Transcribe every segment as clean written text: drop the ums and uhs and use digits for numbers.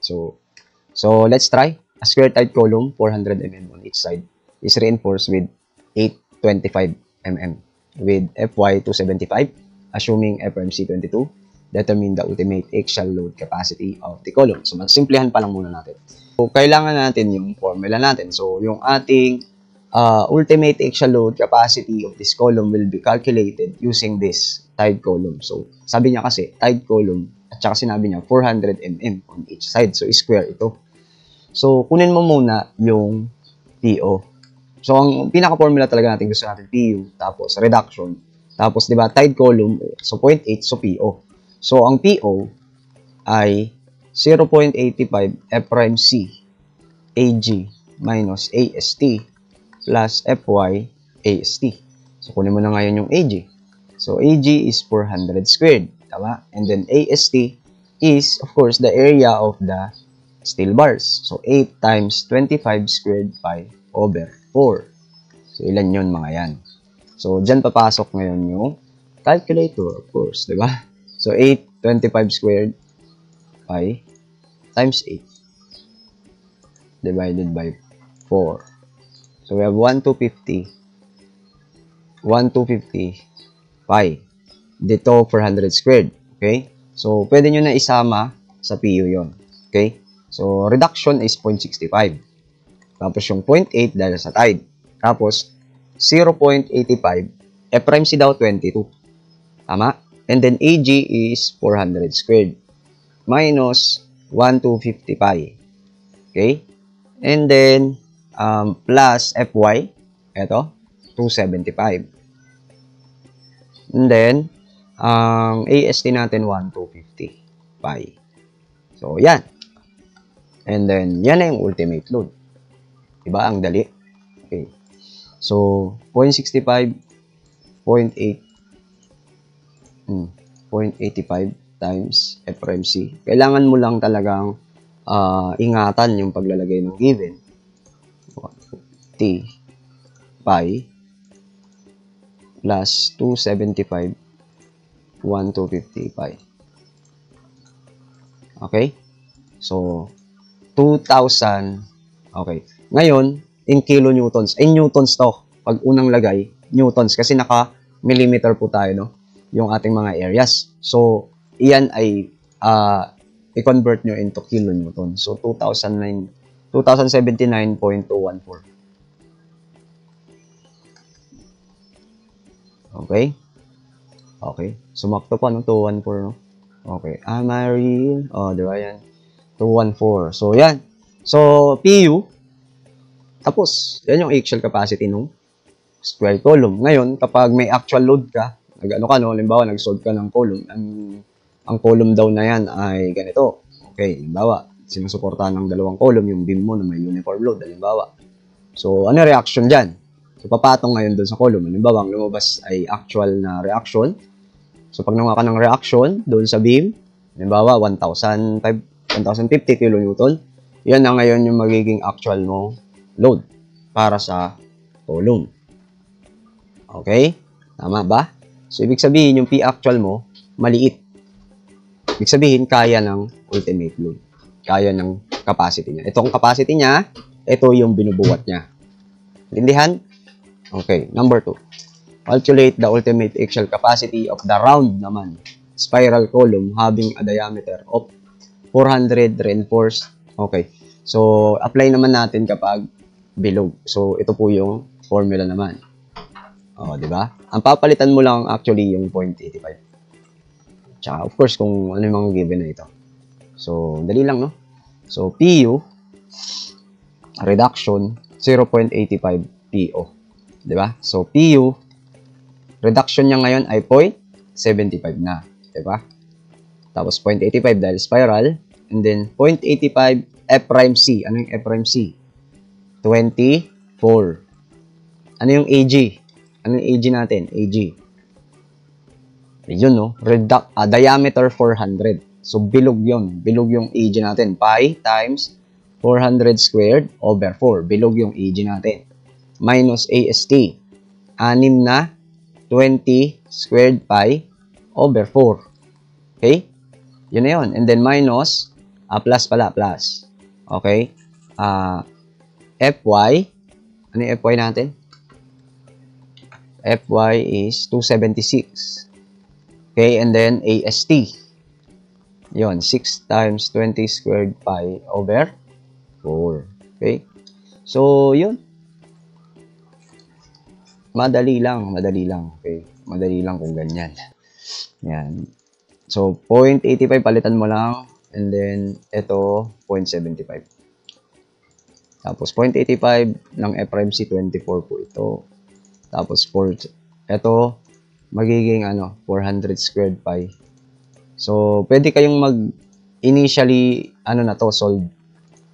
So let's try. A square tight column, 400 mm on each side, is reinforced with 825 mm with FY 275, assuming FRMC 22. Determine the ultimate axial load capacity of the column. So, magsimplihan pa lang muna natin. So, kailangan natin yung formula natin. So, yung ating ultimate axial load capacity of this column will be calculated using this tied column. So, sabi niya kasi, tied column, at saka sinabi niya, 400 mm on each side. So, square ito. So, kunin mo muna yung PO. So, ang pinaka-formula talaga natin, gusto natin PU, tapos reduction, tapos, di ba, tied column, so 0.8, so PO. So, ang PO ay 0.85 F'C AG minus AST plus Fy AST. So, kunin mo na ngayon yung AG. So, AG is 400 squared. Tama? And then, AST is, of course, the area of the steel bars. So, 8 times 25 squared pi over 4. So, ilan yun mga yan? So, dyan papasok ngayon yung calculator, of course, di ba? So, 8, 25 squared pi times 8 divided by 4. So, we have 1,250 pi. Dito, 400 squared. Okay? So, pwede nyo na isama sa PU yon. Okay? So, reduction is 0.65. Tapos, yung 0.8 dahil sa tied. Tapos, 0.85. F'C daw, 22. Tama? And then, AG is 400 squared minus 1,250 pi. Okay? And then, plus Fy, ito, 275. And then, AST natin, 1,250 pi. So, yan. And then, yan na yung ultimate load. Diba? Ang dali. Okay. So, 0.65, 0.85 times FRMC. Kailangan mo lang talagang ingatan yung paglalagay ng given. T pi plus 275 1,250 pi. Okay? So, 2,000. Okay. Ngayon, in kilonewtons. In newtons to. Pag unang lagay, newtons. Kasi naka-millimeter po tayo, no? Yung ating mga areas. So, iyan ay i-convert nyo into kilonewton. So, 2,079.214. Okay? Okay. Sumakto pa, no? 214, no? Okay. Am I real? Oh, di ba yan? 214. So, yan. So, PU. Tapos, yan yung axial capacity ng square column. Ngayon, kapag may actual load ka, nag-ano ka, no? Halimbawa, nag-solve ka ng column. Ang column daw na yan ay ganito. Okay, halimbawa, sinusuportahan ng dalawang column yung beam mo na may uniform load, halimbawa. So, ano reaction dyan? So, papatong ngayon doon sa column. Halimbawa, ang lumabas ay actual na reaction. So, pag nanguha ka ng reaction doon sa beam, halimbawa, 1,050 kilonewton, yan na ngayon yung magiging actual mo load para sa column. Okay? Tama ba? So, ibig sabihin, yung P actual mo, maliit. Ibig sabihin, kaya ng ultimate load. Kaya ng capacity niya. Ito ang capacity niya, ito yung binubuhat niya. Intindihan? Okay, number 2. Calculate the ultimate axial capacity of the round naman spiral column having a diameter of 400 reinforced. Okay. So, apply naman natin kapag bilog. So, ito po yung formula naman. O, di ba? Ang papalitan mo lang actually yung 0.85. Tsaka, of course, kung ano yung mga given na ito. So, dali lang, no? So, PU, reduction, 0.85 PO. Di ba? So, PU, reduction niya ngayon ay 0.75 na. Di ba? Tapos, 0.85 dahil spiral. And then, 0.85 F'C. Ano yung F'C? 24. Ano yung AG? Ano yung AG natin? AG. Yun, no? Diameter 400. So, bilog yun. Bilog yung AG natin. Pi times 400 squared over 4. Bilog yung AG natin. Minus AST. 6 na 20 squared pi over 4. Okay? Yun na yun. And then minus Plus pala, plus. Okay? Fy, ano yung Fy natin? Fy is 276. Okay, and then AST. Yon, 6 times 20 squared pi over 4. Okay? So, yun. Madali lang. Okay? Madali lang kung ganyan. Yan. So, 0.85 palitan mo lang. And then, ito, 0.75. Tapos, 0.85 ng FRMC 24 po ito. Tapos, ito, magiging 400 squared pi. So, pwede kayong initially, solve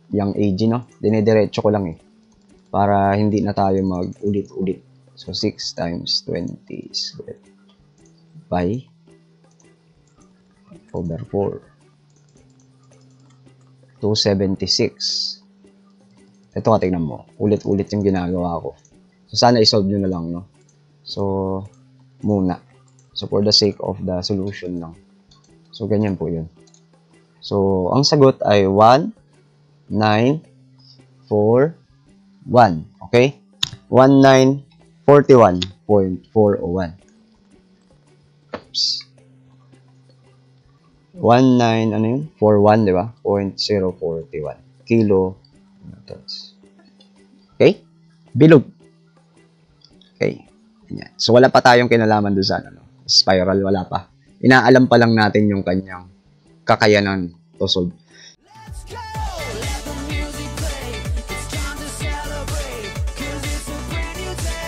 yung AG, no? Dinidiretso ko lang para hindi na tayo mag-ulit-ulit. So, 6 times 20 squared pi over 4. 276. Ito tingnan mo. Ulit-ulit yung ginagawa ko. So, sana isolve nyo na lang, no? So, muna. So, for the sake of the solution lang. So, ganyan po yun. So, ang sagot ay 1941. Okay? 1941.401. Oops. 41, di ba? 0.041 kilonewtons. Okay? Bilog. Okay? Ganyan. So, wala pa tayong kinalaman doon sa spiral, wala pa. Inaalam pa lang natin yung kanyang kakayanan to solve.